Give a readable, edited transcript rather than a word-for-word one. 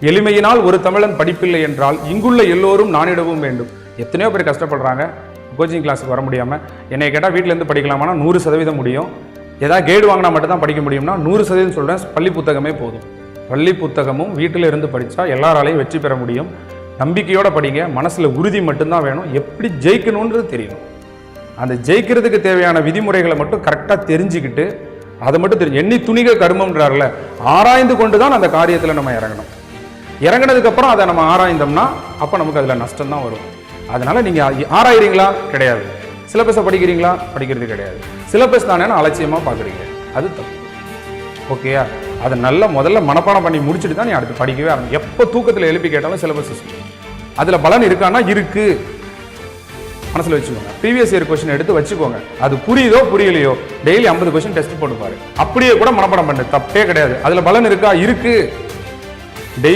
எளிமையினால் ஒரு தமிழன் படிப்பில்லை என்றால் இங்குள்ள எல்லோரும் நானிடவும் வேண்டும். எத்தனையோ பேர் கஷ்டப்படுறாங்க கோச்சிங் கிளாஸுக்கு வர முடியாமல். என்னை கேட்டால் வீட்டிலேருந்து படிக்கலாமானா 100% முடியும். ஏதாவது கைடு வாங்கினா மட்டும் தான் படிக்க முடியும்னா 100% சொல்கிறேன், பள்ளி புத்தகமே போதும். பள்ளி புத்தகமும் வீட்டில் இருந்து படித்தா எல்லாராலையும் வெற்றி பெற முடியும். நம்பிக்கையோடு படிங்க, மனசில் உறுதி மட்டும்தான் வேணும். எப்படி ஜெயிக்கணுன்றது தெரியணும். அந்த ஜெயிக்கிறதுக்கு தேவையான விதிமுறைகளை மட்டும் கரெக்டாக தெரிஞ்சுக்கிட்டு அதை மட்டும் தெரியும். எண்ணி துணிக கர்மம்ன்றார்ல, ஆராய்ந்து கொண்டு தான் அந்த காரியத்தில் நம்ம இறங்கணும். இறங்கினதுக்கப்புறம் அதை நம்ம ஆராய்ந்தோம்னா அப்போ நமக்கு அதில் நஷ்டம் தான் வரும். அதனால நீங்கள் ஆராயிறீங்களா? கிடையாது. சிலபஸை படிக்கிறீங்களா? படிக்கிறது கிடையாது. சிலபஸ் தானே அலட்சியமாக பார்க்குறீங்க, அது தப்பு. ஓகேயா? அதை நல்லா முதல்ல மனப்பாடம் பண்ணி முடிச்சுட்டு தான் நீ அடுத்து படிக்கவே ஆரம்பி. எப்போ தூக்கத்தில் எழுப்பி கேட்டாலும் சிலபஸ் அதில் பலன் இருக்கான்னா இருக்கு, மனசில் வச்சுக்கோங்க. ப்ரீவியஸ் இயர் கொஸ்டின் எடுத்து வச்சுக்கோங்க. அது புரியுதோ புரியலையோ டெய்லி 50 கொஸ்டின் டெஸ்ட் போட்டு பாரு. அப்படியே கூட மனப்பாடம் பண்ணு, தப்பே கிடையாது. அதில் பலன் இருக்கா? இருக்கு. டெய்லி